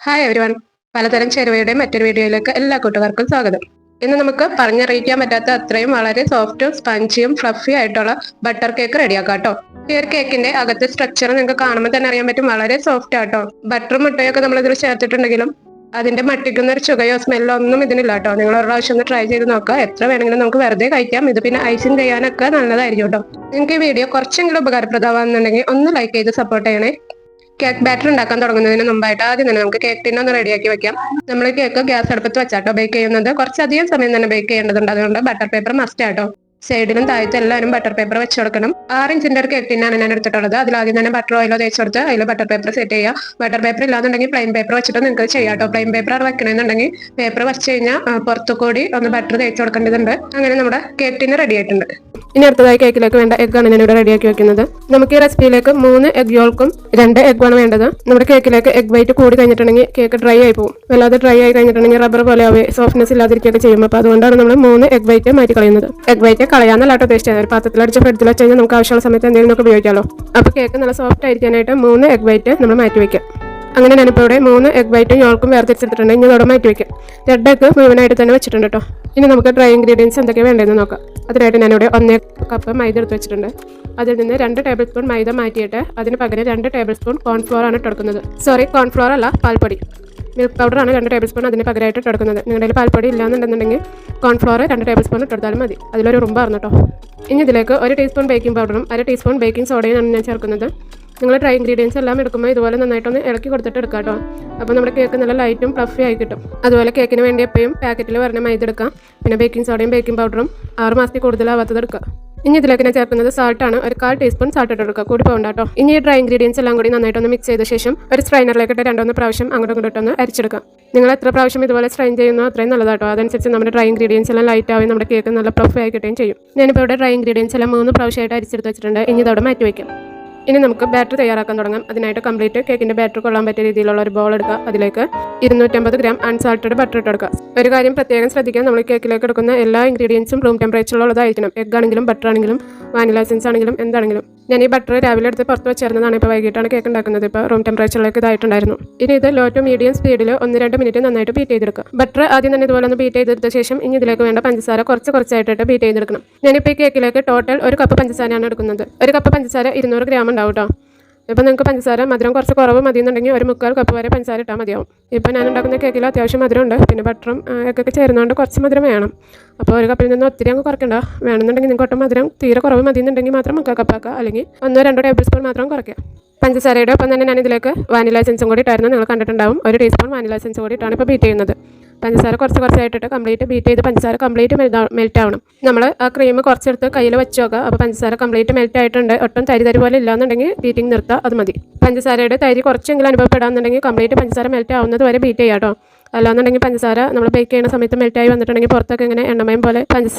Hi everyone, പലതരം ചേരുവയുടെ മറ്റൊരു വീഡിയോയിലേക്ക് എല്ലാ കൂട്ടുകാർക്കും സ്വാഗതം. ഇന്ന് നമുക്ക് പറഞ്ഞറിയിക്കാൻ പറ്റാത്ത അത്രയും വളരെ സോഫ്റ്റും സ്പഞ്ചിയും ഫ്ലഫി ആയിട്ടുള്ള ബട്ടർ കേക്ക് റെഡിയാക്കാം കേട്ടോ. ഈ ഒരു കേക്കിന്റെ അകത്തെ സ്ട്രക്ചർ നിങ്ങൾക്ക് കാണുമ്പോൾ തന്നെ അറിയാൻ പറ്റും, വളരെ സോഫ്റ്റ് ആട്ടോ. ബട്ടറും മുട്ടയൊക്കെ നമ്മൾ ഇതിൽ ചേർത്തിട്ടുണ്ടെങ്കിലും അതിന്റെ മട്ടിക്കുന്ന ഒരു ചുകയോ സ്മെല്ലോ ഒന്നും ഇതിനില്ല കേട്ടോ. നിങ്ങൾ ഒരു പ്രാവശ്യം ഒന്ന് ട്രൈ ചെയ്ത് നോക്കുക. എത്ര വേണമെങ്കിലും നമുക്ക് വെറുതെ കഴിക്കാം. ഇത് പിന്നെ ഐസിങ് ചെയ്യാനൊക്കെ നല്ലതായിരിക്കും കേട്ടോ. നിങ്ങൾക്ക് ഈ വീഡിയോ കുറച്ചെങ്കിലും ഉപകാരപ്രദമാകുന്നുണ്ടെങ്കിൽ ഒന്ന് ലൈക്ക് ചെയ്ത് സപ്പോർട്ട് ചെയ്യണേ. കേക്ക് ബാറ്റർ ഉണ്ടാക്കാൻ തുടങ്ങുന്നതിന് മുമ്പായിട്ട് ആദ്യം തന്നെ നമുക്ക് കേക്ക് ടിൻ ഒന്ന് റെഡിയാക്കി വെക്കാം. നമ്മൾ കേക്ക് ഗ്യാസ് അടുപ്പത്ത് വെച്ചാട്ടോ ബേക്ക് ചെയ്യുന്നത്. കുറച്ചധികം സമയം തന്നെ ബേക്ക് ചെയ്യേണ്ടതുണ്ട്. അതുകൊണ്ട് ബട്ടർ പേപ്പർ മസ്റ്റ് ആട്ടോ. സൈഡിലും താഴത്തും എല്ലാവരും ബട്ടർ പേപ്പർ വെച്ച് കൊടുക്കണം. 6 ഇഞ്ചിന്റെ ഒരു കേക്ക് ടിന്നാണ് ഞാൻ എടുത്തിട്ടുള്ളത്. അതിലാദ്യം തന്നെ ബട്ടർ ഓയിലോ തേച്ച് കൊടുത്ത് അതിൽ ബട്ടർ പേപ്പർ സെറ്റ് ചെയ്യുക. ബട്ടർ പേപ്പർ ഇല്ലാന്നുണ്ടെങ്കിൽ പ്ലെയിൻ പേപ്പർ വെച്ചിട്ട് നിങ്ങൾക്ക് ചെയ്യാട്ടോ. പ്ലെയിൻ പേപ്പർ ആണ് വെക്കണമെന്നുണ്ടെങ്കിൽ പേപ്പർ വെച്ച് കഴിഞ്ഞാൽ പുറത്തു കൂടി ഒന്ന് ബട്ടർ തേച്ച് കൊടുക്കേണ്ടതുണ്ട്. അങ്ങനെ നമ്മുടെ കേക്ക് ടിന്ന് റെഡി ആയിട്ടുണ്ട്. ഇനി അടുത്തതായി കേക്കിലേക്ക് വേണ്ട എഗ്ഗാണ് ഞാനിവിടെ റെഡിയാക്കി വെക്കുന്നത്. നമുക്ക് ഈ റെസിപ്പിയിലേക്ക് 3 എഗ് യോൾക്കും 2 എഗ്ഗാണ് വേണ്ടത്. നമ്മുടെ കേക്കിലേക്ക് എഗ് വൈറ്റ് കൂടി കഴിഞ്ഞിട്ടുണ്ടെങ്കിൽ കേക്ക് ഡ്രൈ ആയി പോകും. വല്ലാതെ ഡ്രൈ ആയി കഴിഞ്ഞിട്ടുണ്ടെങ്കിൽ റബ്ബർ പോലെ ആവേ, സോഫ്റ്റ്നെസ് ഇല്ലാതിരിക്കുകയൊക്കെ ചെയ്യും. അപ്പോൾ അതുകൊണ്ടാണ് നമ്മൾ 3 എഗ് വൈറ്റ് മാറ്റി കളയുന്നത്. എഗ് വൈറ്റ് കളയാന്നല്ലാട്ടോ ടേസ്റ്റ് ആയത്. ഒരു പാത്രത്തിൽ അടിച്ച് ഫ്രിഡ്ജിൽ വെച്ച് കഴിഞ്ഞാൽ നമുക്ക് ആവശ്യമുള്ള സമയത്ത് എന്തെങ്കിലും നമുക്ക് ഉപയോഗിക്കാമല്ലോ. അപ്പോൾ കേക്ക് നല്ല സോഫ്റ്റ് ആയിരിക്കാനായിട്ട് 3 എഗ് വൈറ്റ് നമ്മൾ മാറ്റി വയ്ക്കാം. അങ്ങനെ ഞാനിപ്പോൾ ഇവിടെ 3 എഗ് വൈറ്റും യോൾക്കും വേർതിരിച്ചെടുത്തിട്ടുണ്ട്. ഇനി അതോടെ മാറ്റി വയ്ക്കാം. 2 എഗ് മുഴുവനായിട്ട് തന്നെ വെച്ചിട്ടുണ്ട് കേട്ടോ. ഇനി നമുക്ക് ഡ്രൈ ഇൻഗ്രീഡിയൻസ് എന്തൊക്കെയാണ് വേണ്ടതെന്ന് നോക്കാം. അതിനായിട്ട് ഞാനിവിടെ 1 കപ്പ് മൈദ എടുത്ത് വെച്ചിട്ടുണ്ട്. അതിൽ നിന്ന് 2 ടേബിൾ സ്പൂൺ മൈദ മാറ്റിയിട്ട് അതിന് പകരം 2 ടേബിൾ സ്പൂൺ കോൺഫ്ലോർ ആണ് ഇട്ടെടുക്കുന്നത്. സോറി, കോൺഫ്ലോർ അല്ല, പാൽപ്പൊടി. മിൽക്ക് പൗഡറാണ് 2 ടേബിൾ സ്പൂൺ അതിന് പകരമായിട്ട് ഇട്ടെടുക്കുന്നത്. നിങ്ങളുടെ പാൽപ്പൊടി ഇല്ലാന്നുണ്ടെന്നുണ്ടെങ്കിൽ കോൺഫ്ലോർ 2 ടേബിൾ സ്പൂൺ ഇട്ടെടുത്താലും മതി. അതിലൊരു ഉറുമ്പായിരുന്നു കേട്ടോ. ഇനി ഇതിലേക്ക് 1 ടീസ്പൂൺ ബേക്കിംഗ് പൗഡറും 1 ടീസ്പൂൺ ബേക്കിംഗ് സോഡയും ഞാൻ ചേർക്കുന്നത്. നിങ്ങൾ ഡ്രൈ ഇൻഗ്രീഡിയൻസ് എല്ലാം എടുക്കുമ്പോൾ ഇതുപോലെ നന്നായിട്ടൊന്ന് ഇളക്കി കൊടുത്തിട്ട് എടുക്കാം കേട്ടോ. അപ്പോൾ നമ്മുടെ കേക്ക് നല്ല ലൈറ്റും ഫ്ലഫി ആയി കിട്ടും. അതുപോലെ കേക്കിന് വേണ്ടി എപ്പോഴും പാക്കറ്റിൽ പറഞ്ഞ മൈദ എടുക്കാം. പിന്നെ ബേക്കിംഗ് സോഡയും ബേക്കിംഗ് പൗഡറും 6 മാസത്തിൽ കൂടുതലാവാത്തത് എടുക്കുക. ഇനി ഇതിലേക്ക് ഞാൻ ചേർക്കുന്നത് സാൾട്ടാണ്. 1/4 ടീസ്പൂൺ സാൾട്ട് ഇട്ട് എടുക്കുക, കൂടി പോകണ്ട കേട്ടോ. ഇനി ഈ ഡ്രൈ ഇൻഗ്രീഡിയൻസ് എല്ലാം കൂടി നന്നായിട്ടൊന്ന് മിക്സ് ചെയ്ത ശേഷം ഒരു സ്ട്രൈനറിലേക്ക് ഇട്ട് 2-3 പ്രാവശ്യം അങ്ങോട്ടും ഇങ്ങോട്ടൊന്ന് അരിച്ചെടുക്കാം. നിങ്ങൾ എത്ര പ്രാവശ്യം ഇതുപോലെ സ്ട്രെയിൻ ചെയ്യുന്നോ അത്രയും നല്ലതാട്ടോ. അതനുസരിച്ച് നമ്മുടെ ഡ്രൈ ഇൻഗ്രീഡിയൻസ് എല്ലാം ലൈറ്റ് ആവുകയും നമ്മുടെ കേക്ക് നല്ല ഫ്ലഫി ആയി കിട്ടുകയും ചെയ്യും. ഞാനിപ്പോൾ ഇവിടെ ഡ്രൈ ഇൻഗ്രീഡിയൻസ് എല്ലാം 3 പ്രാവശ്യമായിട്ട് അരിച്ചെടുത്ത് വെച്ചിട്ടുണ്ട്. ഇനി ഇതോടെ മാറ്റി വയ്ക്കാം. ഇനി നമുക്ക് ബാറ്റർ തയ്യാറാക്കാൻ തുടങ്ങാം. അതിനായിട്ട് കംപ്ലീറ്റ് കേക്കിൻ്റെ ബാറ്റർ കൊള്ളാൻ പറ്റിയ രീതിയിലുള്ള ഒരു ബോൾ എടുക്കുക. അതിലേക്ക് 250 ഗ്രാം അൺസാൾട്ടഡ് ബട്ടർ ഇട്ട് എടുക്കുക. ഒരു കാര്യം പ്രത്യേകം ശ്രദ്ധിക്കാൻ, നമ്മൾ കേക്കിലേക്ക് എടുക്കുന്ന എല്ലാ ഇൻഗ്രീഡിയൻസും റൂം ടെമ്പറേച്ചറിലുള്ളതായിരിക്കണം. എഗ് ആണെങ്കിലും ബട്ടർ ആണെങ്കിലും വാനില എസൻസ് ആണെങ്കിലും എന്താണെങ്കിലും. ഞാൻ ഈ ബട്ടർ രാവിലെ എടുത്ത് പുറത്ത് വെച്ചിരുന്നതാണ്. ഇപ്പോൾ വൈകിട്ടാണ് കേക്ക് ഉണ്ടാക്കുന്നത്. ഇപ്പോൾ റൂം ടെമ്പറേച്ചറിലേക്ക് ഇതായിട്ടുണ്ടായിരുന്നു. ഇനി ഇത് ലോ ടു മീഡിയം സ്പീഡിൽ 1-2 മിനിറ്റ് നന്നായിട്ട് ബീറ്റ് ചെയ്തെടുക്കുക. ബട്ടർ ആദ്യം തന്നെ ഇതുപോലെ ഒന്ന് ബീറ്റ് ചെയ്തെടുത്ത ശേഷം ഇനി ഇതിലേക്ക് വേണ്ട പഞ്ചസാര കുറച്ചായിട്ട് ബീറ്റ് ചെയ്തെടുക്കണം. ഞാനിപ്പോൾ ഈ കേക്കിലേക്ക് ടോട്ടൽ 1 കപ്പ് പഞ്ചസാരയാണ് എടുക്കുന്നത്. 1 കപ്പ് പഞ്ചസാര 200 ഗ്രാം ഉണ്ടാവും കേട്ടോ. ഇപ്പോൾ നിങ്ങൾക്ക് പഞ്ചസാര മധുരം കുറച്ച് കുറവ് മതിയെന്നുണ്ടെങ്കിൽ 1/4 കപ്പ് വരെ പഞ്ചസാര ഇട്ടാൽ മതിയാവും. ഇപ്പോൾ ഞാൻ ഉണ്ടാക്കുന്ന കേക്കിൽ അത്യാവശ്യം മധുരമുണ്ട്. പിന്നെ ബട്ടറും ഒക്കെ ചേരുന്നതുകൊണ്ട് കുറച്ച് മധുരം വേണം. അപ്പോൾ 1 കപ്പിൽ നിന്ന് ഒത്തിരി അങ്ങ് കുറയ്ക്കണ്ട. വേണമെന്നുണ്ടെങ്കിൽ നിങ്ങൾക്ക് ഒട്ടും മധുരം തീരെ കുറവ് മതിയെന്നുണ്ടെങ്കിൽ മാത്രം 1/4 കപ്പാക്കുക. അല്ലെങ്കിൽ 1-2 ടേബിൾ സ്പൂൺ മാത്രം കുറയ്ക്കുക. പഞ്ചസാരയുടെ ഒപ്പം തന്നെ ഞാൻ ഇതിലേക്ക് വാനില എസൻസും കൂടി ഇട്ടായിരുന്നു. നിങ്ങൾ കണ്ടിട്ടുണ്ടാവും. 1 ടീസ്പൂൺ വാനില എസൻസ് കൂടി ഇട്ടാണ് ഇപ്പോൾ ബീറ്റ് ചെയ്യുന്നത്. പഞ്ചസാര കുറച്ചായിട്ടിട്ട് കംപ്ലീറ്റ് ബീറ്റ് ചെയ്ത് പഞ്ചസാര കംപ്ലീറ്റ് മെൽറ്റ് ആവണം. നമ്മൾ ആ ക്രീം കുറച്ചെടുത്ത് കയ്യിൽ വെച്ച് നോക്കുക. അപ്പോൾ പഞ്ചസാര കംപ്ലീറ്റ് മെൽറ്റ് ആയിട്ടുണ്ട്. ഒട്ടും തരി പോലെ ഇല്ലാന്നുണ്ടെങ്കിൽ ബീറ്റിംഗ് നിർത്തുക, അത് മതി. പഞ്ചസാരയുടെ തരി കുറച്ചെങ്കിലും അനുഭവപ്പെടാന്നുണ്ടെങ്കിൽ കംപ്ലീറ്റ് പഞ്ചസാര മെൽറ്റ് ആവുന്നത് വരെ ബീറ്റ് ചെയ്യാം കേട്ടോ. അല്ലാന്നുണ്ടെങ്കിൽ പഞ്ചസാര നമ്മൾ ബേക്ക് ചെയ്യുന്ന സമയത്ത് മെൽറ്റായി വന്നിട്ടുണ്ടെങ്കിൽ പുറത്തൊക്കെ ഇങ്ങനെ എണ്ണമയം പോലെ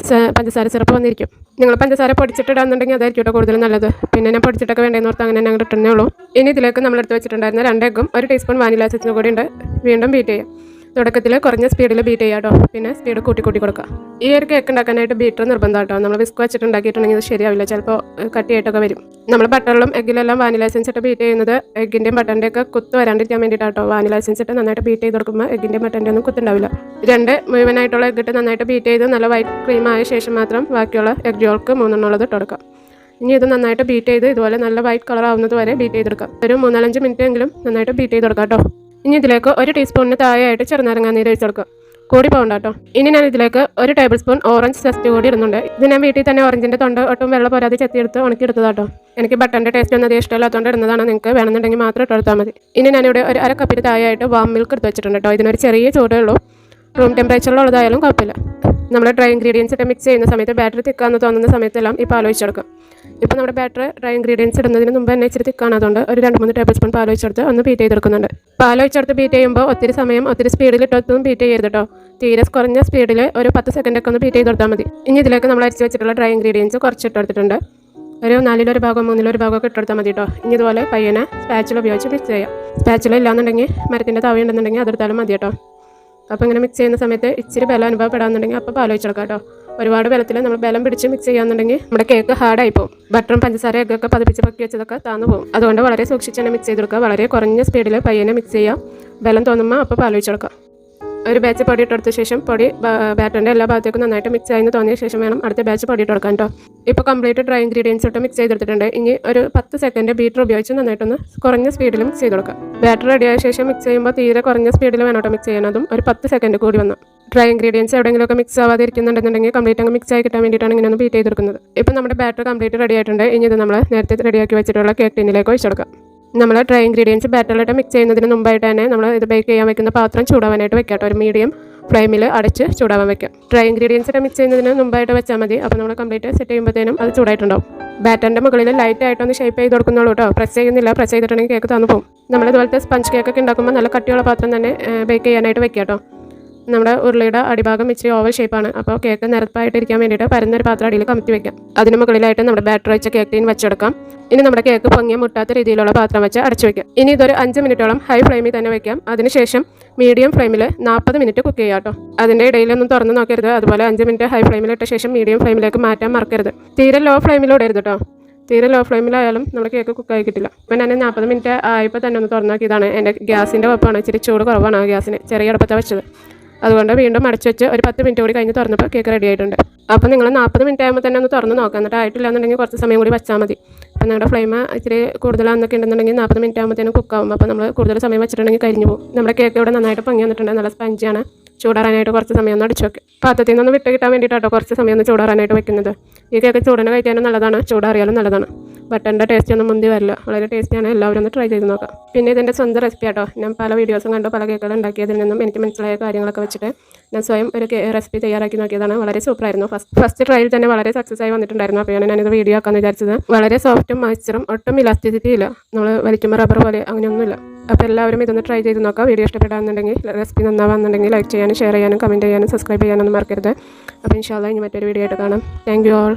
പഞ്ചസാര സിറപ്പ് വന്നിരിക്കും. നിങ്ങൾ പഞ്ചസാര പൊടിച്ചിട്ടിടാന്നുണ്ടെങ്കിൽ അതായിരിക്കും കേട്ടോ കൂടുതൽ നല്ലത്. പിന്നെ ഞാൻ പൊടിച്ചിട്ടൊക്കെ വേണ്ടതെന്ന് ഓർത്ത് അങ്ങനെ ഞങ്ങൾ ഇട്ടുന്നേ ഉള്ളൂ. ഇനി ഇതിലേക്ക് നമ്മൾ എടുത്ത് വെച്ചിട്ടുണ്ടായിരുന്ന 2 എഗ്ഗും 1 ടീസ്പൂൺ വാനില എസൻസും കൂടി ഉണ്ട്. വീണ്ടും ബീറ്റ് ചെയ്യാം. തുടക്കത്തിൽ കുറഞ്ഞ സ്പീഡിൽ ബീറ്റ് ചെയ്യാം കേട്ടോ. പിന്നെ സ്പീഡ് കൂട്ടി കൊടുക്കുക. ഈ ഒരു കേക്ക് ഉണ്ടാക്കാനായിട്ട് ബീറ്റർ നിർബന്ധം കേട്ടോ. നമ്മൾ വിസ്ക് വെച്ചിട്ട് ഉണ്ടാക്കിയിട്ടുണ്ടെങ്കിൽ ഇത് ശരിയാവില്ല, ചിലപ്പോൾ കട്ടിയായിട്ടൊക്കെ വരും. നമ്മൾ ബട്ടറിലും എഗ്ഗിലെല്ലാം വാനില എസൻസ് ഇട്ട് ബീറ്റ് ചെയ്യുന്നത് എഗ്ഗിൻ്റെയും ബട്ടറിൻ്റെ ഒക്കെ കുത്ത് വരാണ്ടിരിക്കാൻ വേണ്ടിയിട്ടാട്ടോ. വാനില എസൻസ് ഇട്ട് നന്നായിട്ട് ബീറ്റ് ചെയ്ത് കൊടുക്കുമ്പോൾ എഗ്ഗിൻ്റെയും ബട്ടറിൻ്റെ ഒന്നും കുത്തുണ്ടാവില്ല. 2 മുഴുവനായിട്ടുള്ള എഗ്ഗ് ഇട്ട് നന്നായിട്ട് ബീറ്റ് ചെയ്ത് നല്ല വൈറ്റ് ക്രീം ആയ ശേഷം മാത്രം ബാക്കിയുള്ള എഗ് യോൾക്ക് 3 ഉള്ളത് ഇട്ട് കൊടുക്കാം. ഇനി ഇത് നന്നായിട്ട് ബീറ്റ് ചെയ്ത് ഇതുപോലെ നല്ല വൈറ്റ് കളർ ആവുന്നത് വരെ ബീറ്റ് ചെയ്തെടുക്കാം. ഒരു 3-5 മിനിറ്റ് എങ്കിലും നന്നായിട്ട് ബീറ്റ് ചെയ്ത് കൊടുക്കാം കേട്ടോ. ഇനി ഇതിലേക്ക് 1 ടീസ്പൂണിന് താഴെയായിട്ട് ചെറുനാരങ്ങ നീര് ഒഴിച്ച് കൊടുക്കുക, കൂടി പോകണ്ട കേട്ടോ. ഇനി ഞാൻ ഇതിലേക്ക് 1 ടേബിൾ സ്പൂൺ ഓറഞ്ച് സെസ്റ്റ് കൂടി ഇടുന്നുണ്ട്. ഇത് ഞാൻ വീട്ടിൽ തന്നെ ഓറഞ്ചിൻ്റെ തൊണ്ട് ഒട്ടും വെള്ളം പോരാതെ ചെത്തിയെടുത്ത് ഉണക്കിയെടുത്തതാട്ടോ. എനിക്ക് ബട്ടറിൻ്റെ ടേസ്റ്റ് ഒന്നും അധികം ഇഷ്ടമില്ലാത്തതുകൊണ്ട് ഇടുന്നതാണ്. നിങ്ങൾക്ക് വേണമെന്നുണ്ടെങ്കിൽ മാത്രം ഇട്ടെടുത്താൽ മതി. ഇനി ഞാനിവിടെ 1/2 കപ്പിന് താഴെയായിട്ട് വാം മിൽക്ക് എടുത്ത് വെച്ചിട്ടുണ്ട് കേട്ടോ. ഇതിനൊരു ചെറിയ ചൂടേ ഉള്ളൂ. റൂം ടെമ്പറേച്ചറിലുള്ളതായാലും കുഴപ്പമില്ല. നമ്മൾ ഡ്രൈ ഇൻഗ്രീഡിയൻസ് ഒക്കെ മിക്സ് ചെയ്യുന്ന സമയത്ത് ബാറ്ററി തിക്കാന്ന് തോന്നുന്ന സമയത്തെല്ലാം ഈ പാൽ ഒഴിച്ചെടുക്കും. ഇപ്പോൾ നമ്മുടെ ബാറ്ററി ഡ്രൈ ഇൻഗ്രീഡിയൻസ് ഇടുന്നതിന് മുമ്പ് തന്നെ ഇച്ചിരി തിക്കാണ്. അതുകൊണ്ട് ഒരു 2-3 ടേബിൾ സ്പൂൺ പാൽ ഒഴിച്ചെടുത്ത് ഒന്ന് ബീറ്റ് ചെയ്തെടുക്കുന്നുണ്ട്. പാൽ ഒഴിച്ചെടുത്ത് ബീറ്റ് ചെയ്യുമ്പോൾ ഒത്തിരി സമയം ഒത്തിരി സ്പീഡിൽ ഇട്ടൊന്നും ബീറ്റ് ചെയ്യരുത് കേട്ടോ. തീരെ കുറഞ്ഞ സ്പീഡിൽ ഒരു 10 സെക്കൻഡൊക്കെ ഒന്ന് ബീറ്റ് ചെയ്ത് കൊടുത്താൽ മതി. ഇനി ഇതിലേക്ക് നമ്മൾ അരിച്ച് വെച്ചിട്ടുള്ള ഡ്രൈ ഇൻഗ്രീഡിയൻസ് കുറച്ച് ഇട്ടെടുത്തിട്ടുണ്ട്. ഒരു 4-1 ഭാഗം 3-1 ഭാഗമൊക്കെ ഇട്ടെടുത്താൽ മതി കേട്ടോ. ഇനി ഇതുപോലെ പയ്യനെ സ്പാച്ചില ഉപയോഗിച്ച് മിക്സ് ചെയ്യാം. സ്പാച്ചില ഇല്ലാന്നുണ്ടെങ്കിൽ മരത്തിൻ്റെ തവ ഉണ്ടെന്നുണ്ടെങ്കിൽ അതെടുത്താലും മതി കേട്ടോ. അപ്പോൾ ഇങ്ങനെ മിക്സ് ചെയ്യുന്ന സമയത്ത് ഇച്ചിരി ബലം അനുഭവപ്പെടാന്നുണ്ടെങ്കിൽ അപ്പോൾ പാൽ ഒഴിച്ചെടുക്കാം കേട്ടോ. ഒരുപാട് ബലത്തിൽ നമ്മൾ ബലം പിടിച്ച് മിക്സ് ചെയ്യാന്നുണ്ടെങ്കിൽ നമ്മുടെ കേക്ക് ഹാർഡായി പോകും. ബട്ടറും പഞ്ചസാര എഗ്ഗൊക്കെ പതിപ്പിച്ച് പക്കി വെച്ചതൊക്കെ താന്നു പോകും. അതുകൊണ്ട് വളരെ സൂക്ഷിച്ച് തന്നെ മിക്സ് ചെയ്തെടുക്കുക. വളരെ കുറഞ്ഞ സ്പീഡിൽ പയ്യനെ മിക്സ് ചെയ്യുക. ബലം തോന്നുമ്പോൾ അപ്പോൾ പാലൊഴിച്ച് കൊടുക്കുക. ഒരു ബാച്ച് പൊടി ഇട്ടെടുത്ത ശേഷം പൊടി ബാറ്ററിൻ്റെ എല്ലാ ഭാഗത്തേക്കും നന്നായിട്ട് മിക്സ് ആയെന്ന് തോന്നിയ ശേഷം വേണം അടുത്ത ബാച്ച് പൊടി ഇട്ട് കൊടുക്കാൻ കേട്ടോ. ഇപ്പോൾ കംപ്ലീറ്റ് ഡ്രൈ ഇൻഗ്രീഡിയൻസ് ഇട്ട് മിക്സ് ചെയ്തെടുത്തിട്ടുണ്ട്. ഇനി ഒരു 10 സെക്കൻഡ് ബീറ്റർ ഉപയോഗിച്ച് നന്നായിട്ടൊന്ന് കുറഞ്ഞ സ്പീഡിൽ മിക്സ് ചെയ്ത് കൊടുക്കുക. ബാറ്റർ റെഡിയായ ശേഷം മിക്സ് ചെയ്യുമ്പോൾ തീരെ കുറഞ്ഞ സ്പീഡിൽ വേണം കേട്ടോ മിക്സ് ചെയ്യാനതും. ഒരു 10 സെക്കൻഡ് കൂടി വന്നു. ഡ്രൈ ഇൻഗ്രീഡിയൻസ് എവിടെയെങ്കിലുമൊക്കെ മിക്സ് ആവാതെ ഇരിക്കുന്നുണ്ടെന്നുണ്ടെങ്കിൽ കംപ്ലീറ്റ് അങ്ങ് മിക്സ് ആയി കിട്ടാൻ വേണ്ടിയിട്ടാണ് ഇങ്ങനെ ഒന്ന് ബീറ്റ് ചെയ്തെടുക്കുന്നത്. ഇപ്പോൾ നമ്മുടെ ബാറ്റർ കംപ്ലീറ്റ് റെഡി ആയിട്ടുണ്ട്. ഇനി ഇത് നമ്മൾ നേരത്തെ റെഡിയാക്കി വെച്ചിട്ടുള്ള കേക്ക് ടിന്നിലേക്ക് ഒഴിച്ചെടുക്കാം. നമ്മൾ ഡ്രൈ ഇൻഗ്രീഡിയൻസ് ബാറ്ററിലിട്ട് മിക്സ് ചെയ്യുന്നതിന് മുമ്പായിട്ട് തന്നെ നമ്മൾ ഇത് ബേക്ക് ചെയ്യാൻ വെക്കുന്ന പാത്രം ചൂടാവാനായിട്ട് വെക്കാം. ഒരു മീഡിയം ഫ്ലെയിമിൽ അടച്ച് ചൂടാവാൻ വെക്കാം. ഡ്രൈ ഇൻഗ്രീഡിയൻസ് മിക്സ് ചെയ്യുന്നതിന് മുമ്പായിട്ട് വെച്ചാൽ മതി. അപ്പോൾ നമ്മൾ കംപ്ലീറ്റ് സെറ്റ് ചെയ്യുമ്പോഴത്തേനും അത് ചൂടായിട്ടുണ്ടാവും. ബാറ്ററിൻ്റെ മുകളിൽ ലൈറ്റ് ആയിട്ടൊന്ന് ഷേപ്പ് ചെയ്ത് കൊടുക്കുന്നുള്ളൂ കേട്ടോ. പ്രസ് ചെയ്യുന്നില്ല. പ്രസ് ചെയ്തിട്ടുണ്ടെങ്കിൽ കേക്ക് തന്നു പോകും. നമ്മളിതുപോലത്തെ സ്പഞ്ച് കേക്കൊക്കെ ഉണ്ടാക്കുമ്പോൾ നല്ല കട്ടിയുള്ള പാത്രം തന്നെ ബേക്ക് ചെയ്യാനായിട്ട് വെക്കാം കേട്ടോ. നമ്മുടെ ഉരുളിയുടെ അടിഭാഗം ഇച്ചിരി ഓവൽ ഷേപ്പാണ്. അപ്പോൾ കേക്ക് നിരപ്പായിട്ടിരിക്കാൻ വേണ്ടിയിട്ട് പരന്നൊരു പാത്രം അടിയിൽ കമത്തി വെക്കാം. അതിന് മുകളിലായിട്ട് നമ്മുടെ ബാറ്റർ വെച്ച കേക്ക് ടീൻ വെച്ചെടുക്കാം. ഇനി നമ്മുടെ കേക്ക് പൊങ്ങിയ മുട്ടാത്ത രീതിയിലുള്ള പാത്രം വെച്ച് അടച്ചു വെക്കാം. ഇനി ഇതൊരു 5 മിനിറ്റോളം ഹൈ ഫ്ലെയിമിൽ തന്നെ വെക്കാം. അതിനുശേഷം മീഡിയം ഫ്ലെയിമിൽ 40 മിനിറ്റ് കുക്ക് ചെയ്യാം കേട്ടോ. അതിൻ്റെ ഇടയിലൊന്നും തുറന്ന് നോക്കരുത്. അതുപോലെ 5 മിനിറ്റ് ഹൈ ഫ്ലെയിമിൽ ഇട്ട ശേഷം മീഡിയം ഫ്ലെയിമിലേക്ക് മാറ്റാൻ മറക്കരുത്. തീരെ ലോ ഫ്ലെയിമിലിടരുത് കേട്ടോ. തീരെ ലോ ഫ്ലെയിമിലായാലും നമ്മുടെ കേക്ക് കുക്കായി കിട്ടില്ല. അപ്പോൾ ഞാൻ 40 മിനിറ്റ് ആയപ്പോൾ തന്നെ ഒന്ന് തുറന്നു നോക്കിയതാണ്. എൻ്റെ ഗ്യാസിൻ്റെ കുഴപ്പമാണ്. ഇച്ചിരി ചൂട് കുറവാണ് ആ ഗ്യാസിന്. ചെറിയ അടുപ്പത്താണ് വെച്ചത്. അതുകൊണ്ട് വീണ്ടും അടച്ചു വെച്ച് ഒരു 10 മിനിറ്റ് കൂടി കഴിഞ്ഞ് തുറന്നപ്പോൾ കേക്ക് റെഡി ആയിട്ടുണ്ട്. അപ്പോൾ നിങ്ങൾ 40 മിനിറ്റ് ആകുമ്പോൾ തന്നെ ഒന്ന് തുറന്ന് നോക്കാം. എന്നിട്ട് ആയിട്ടില്ല എന്നുണ്ടെങ്കിൽ കുറച്ച് സമയം കൂടി വെച്ചാൽ മതി. അപ്പോൾ നിങ്ങളുടെ ഫ്ലെയിം ഇച്ചിരി കൂടുതലാണെന്നൊക്കെ ഉണ്ടെന്നുണ്ടെങ്കിൽ 40 മിനിറ്റ് ആകുമ്പോഴത്തേനും കുക്കാവും. അപ്പോൾ നമ്മൾ കൂടുതൽ സമയം വെച്ചിട്ടുണ്ടെങ്കിൽ കഴിഞ്ഞ് പോകും. നമ്മുടെ കേക്ക് ഇവിടെ നന്നായിട്ട് പൊങ്ങി വന്നിട്ടുണ്ട്. നല്ല സ്പഞ്ചാണ്. ചൂടാറാനായിട്ട് കുറച്ച് സമയം ഒന്ന് അടിച്ചു വെക്കും. പാത്രത്തിൽ നിന്നൊന്ന് വിട്ട് കിട്ടാൻ വേണ്ടിയിട്ടോ കുറച്ച് സമയം ഒന്ന് ചൂടാറാനായിട്ട് വെക്കുന്നത്. ഈ കേക്ക് ചൂടിന് കഴിക്കാനും നല്ലതാണ്, ചൂടാറിയാലും നല്ലതാണ്. ബട്ടറിൻ്റെ ടേസ്റ്റ് ഒന്നും മുന്തി വരില്ല. വളരെ ടേസ്റ്റിയാണ്. എല്ലാവരും ഒന്ന് ട്രൈ ചെയ്ത് നോക്കാം. പിന്നെ ഇതിൻ്റെ സ്വന്തം റെസിപ്പി ആട്ടോ. ഞാൻ പല വീഡിയോസും കണ്ടു, പല കേക്കുകൾ ഉണ്ടാക്കിയതിൽ നിന്നും എനിക്ക് മനസ്സിലായ കാര്യങ്ങളൊക്കെ വെച്ചിട്ട് ഞാൻ സ്വയം ഒരു റെസിപ്പി തയ്യാറാക്കി നോക്കിയതാണ്. വളരെ സൂപ്പറായിരുന്നു. ഫസ്റ്റ് ട്രയൽ തന്നെ വളരെ സക്സസ് ആയി വന്നിട്ടുണ്ടായിരുന്നു. അപ്പോൾ ഞാനിത് വീഡിയോ ആക്കാമെന്ന് വിചാരിച്ചത്. വളരെ സോഫ്റ്റും മോയ്സ്ചറും ഒട്ടും ഇലാസ്റ്റിസിറ്റി ഇല്ല. നമ്മൾ വലിക്കുമ്പോൾ റബ്ബർ പോലെ അങ്ങനെയൊന്നുമില്ല. അപ്പോൾ എല്ലാവരും ഇതൊന്ന് ട്രൈ ചെയ്ത് നോക്കാം. വീഡിയോ ഇഷ്ടപ്പെടാമെന്നുണ്ടെങ്കിൽ, റെസിപ്പി നന്നാവാന്നുണ്ടെങ്കിൽ ലൈക്ക് ചെയ്യാനും ഷെയർ ചെയ്യാനും കമൻറ്റ് ചെയ്യാനും സബ്സ്ക്രൈബ് ചെയ്യാനൊന്നും മറക്കരുത്. അപ്പോൾ ഇൻഷാ അല്ലാഹ് ഇനി മറ്റൊരു വീഡിയോ ആയിട്ട് കാണാം. Thank you all.